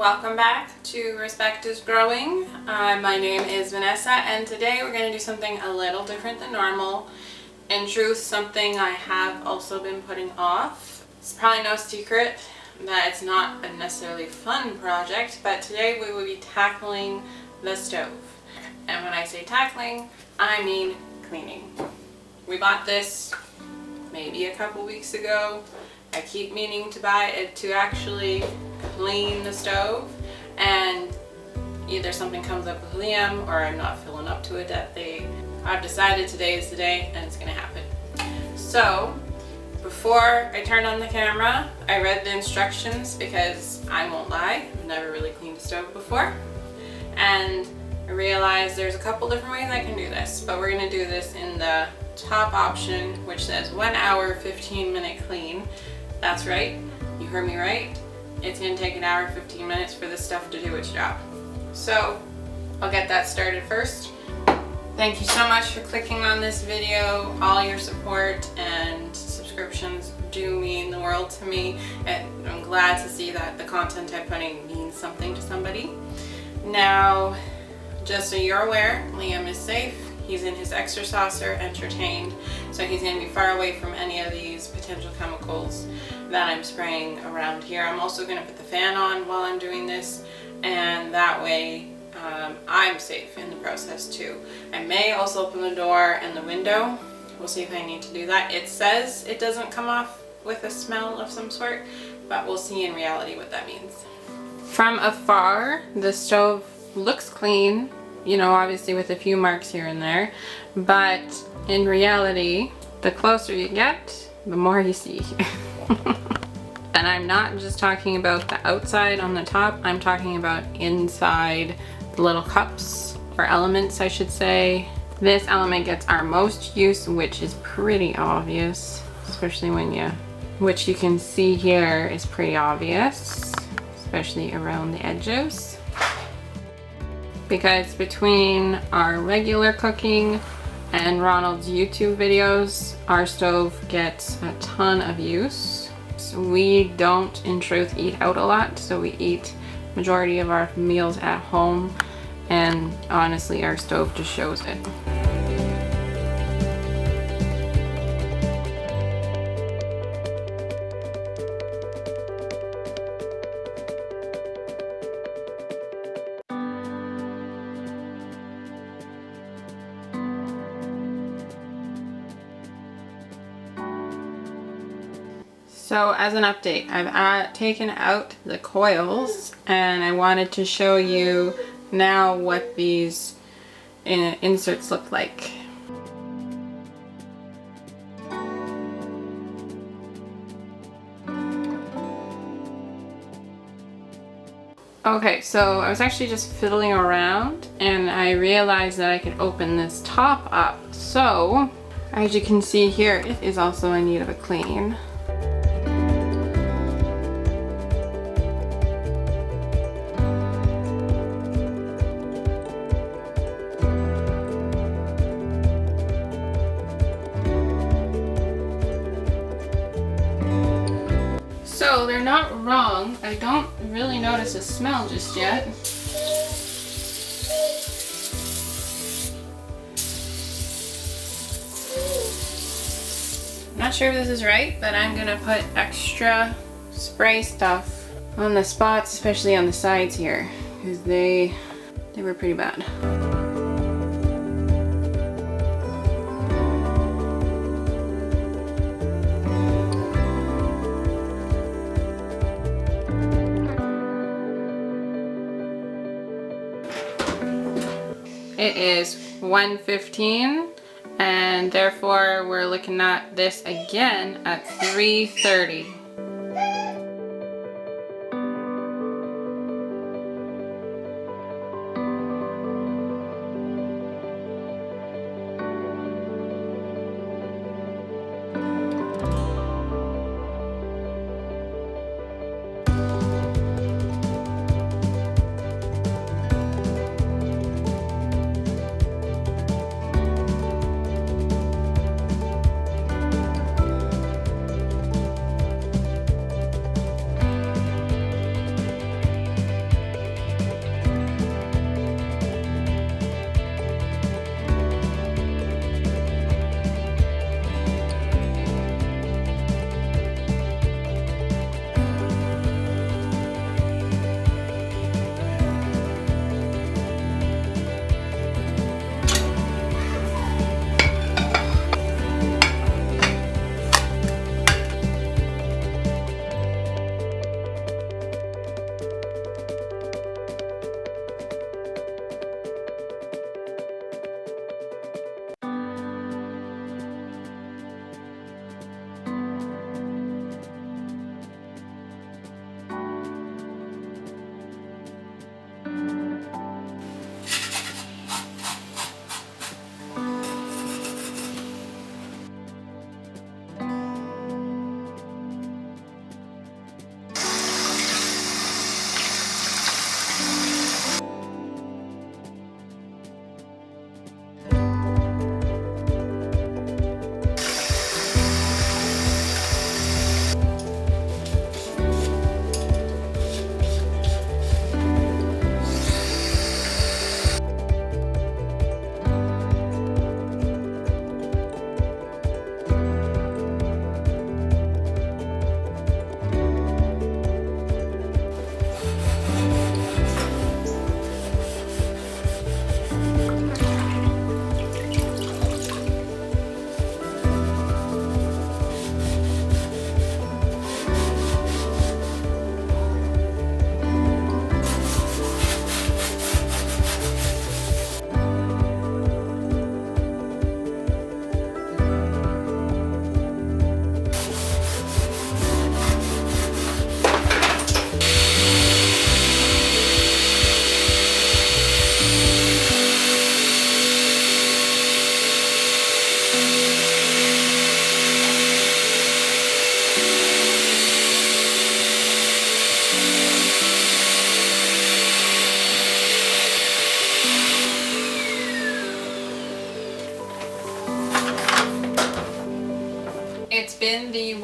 Welcome back to Respect is Growing. My name is Vanessa, and today we're going to do something a little different than normal. In truth, something I have also been putting off. It's probably no secret that it's not a necessarily fun project, but today we will be tackling the stove. And when I say tackling, I mean cleaning. We bought this maybe a couple weeks ago. I keep meaning to buy it to actually clean the stove, and either something comes up with Liam or I'm not feeling up to it that day. I've decided today is the day and it's gonna happen. So before I turned on the camera, I read the instructions because I won't lie, I've never really cleaned a stove before, and I realized there's a couple different ways I can do this, but we're gonna do this in the top option, which says 1 hour 15-minute clean. That's right, you heard me right. It's gonna take 1 hour 15 minutes for this stuff to do its job. So I'll get that started first. Thank you so much for clicking on this video. All your support and subscriptions do mean the world to me, and I'm glad to see that the content I'm putting means something to somebody. Now, just so you're aware, Liam is safe. He's in his extra saucer, entertained, so he's going to be far away from any of these potential chemicals that I'm spraying around here. I'm also going to put the fan on while I'm doing this, and that way I'm safe in the process too. I may also open the door and the window. We'll see if I need to do that. It says it doesn't come off with a smell of some sort, but we'll see in reality what that means. From afar, the stove looks clean. You know, obviously with a few marks here and there, but in reality, the closer you get, the more you see. And I'm not just talking about the outside on the top, I'm talking about inside the little cups, or elements I should say. This element gets our most use, which is pretty obvious, especially which you can see here is pretty obvious, especially around the edges. Because between our regular cooking and Ronald's YouTube videos, our stove gets a ton of use. So we don't, in truth, eat out a lot, so we eat majority of our meals at home, and honestly, our stove just shows it. So as an update, I've taken out the coils, and I wanted to show you now what these inserts look like. Okay, so I was actually just fiddling around and I realized that I could open this top up. So as you can see here, it is also in need of a clean. So they're not wrong. I don't really notice a smell just yet. I'm not sure if this is right, but I'm gonna put extra spray stuff on the spots, especially on the sides here, because they were pretty bad. It is 1:15, and therefore we're looking at this again at 3:30.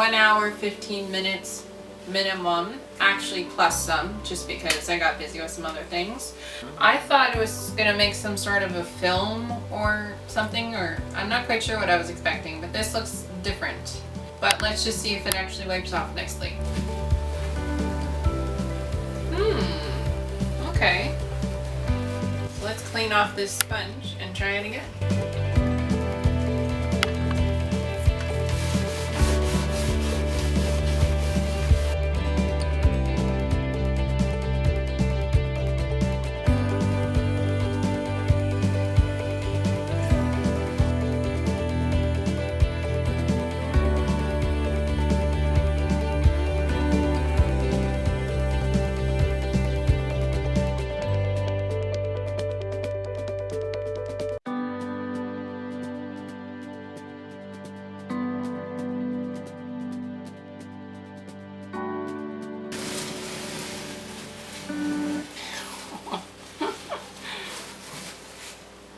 1 hour, 15 minutes minimum, actually plus some, just because I got busy with some other things. I thought it was gonna make some sort of a film or something, or I'm not quite sure what I was expecting, but this looks different. But let's just see if it actually wipes off nicely. Okay. Let's clean off this sponge and try it again.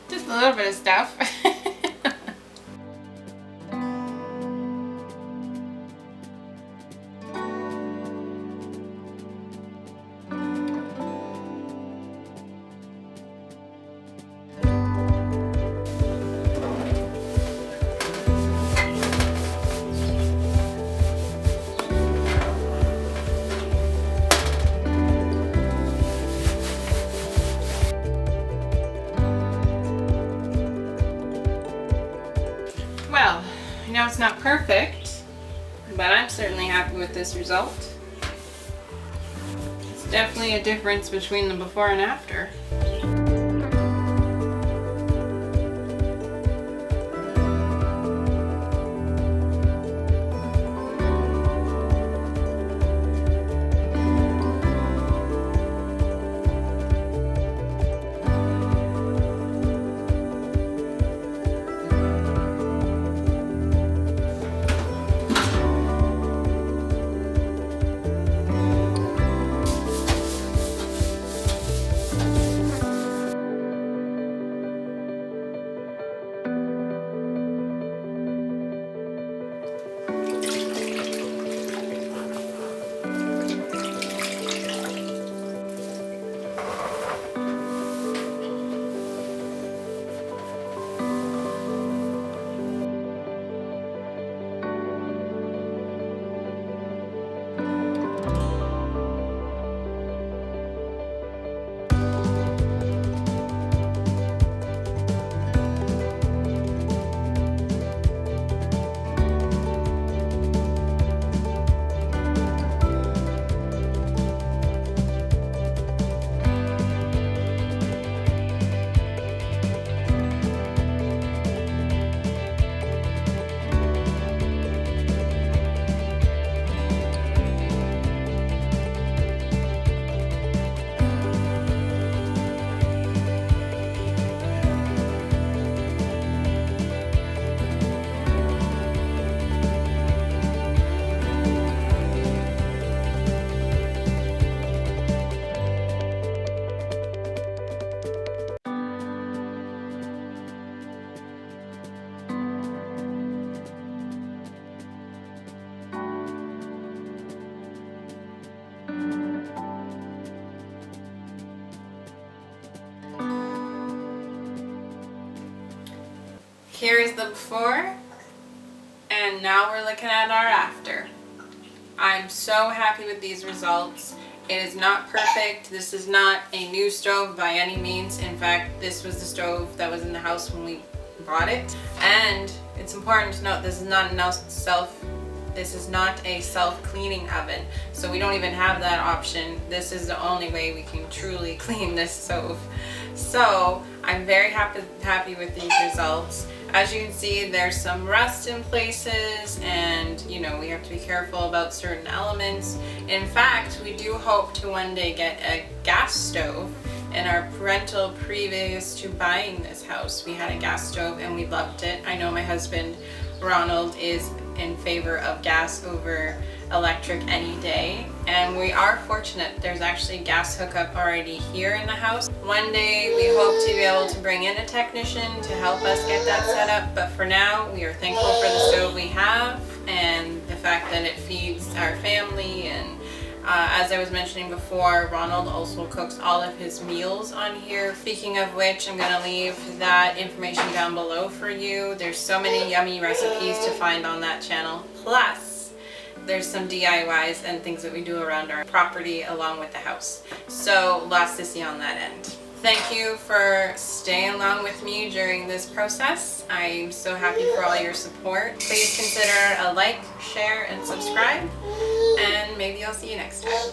Just a little bit of stuff. Well, I know it's not perfect, but I'm certainly happy with this result. It's definitely a difference between the before and after. Here's the before, and now we're looking at our after. I'm so happy with these results. It is not perfect. This is not a new stove by any means. In fact, this was the stove that was in the house when we bought it. And it's important to note this is not a self-cleaning oven. So we don't even have that option. This is the only way we can truly clean this stove. So I'm very happy with these results. As you can see, there's some rust in places, and you know, we have to be careful about certain elements. In fact, we do hope to one day get a gas stove. In our rental previous to buying this house, we had a gas stove and we loved it. I know my husband Ronald is in favor of gas over electric any day, and we are fortunate there's actually gas hookup already here in the house. One day we hope to be able to bring in a technician to help us get that set up, but for now we are thankful for the stove we have, and the fact that it feeds our family. And as I was mentioning before, Ronald also cooks all of his meals on here. Speaking of which, I'm going to leave that information down below for you. There's so many yummy recipes to find on that channel. Plus, there's some DIYs and things that we do around our property along with the house. So lots to see on that end. Thank you for staying along with me during this process. I'm so happy for all your support. Please consider a like, share, and subscribe, and maybe I'll see you next time.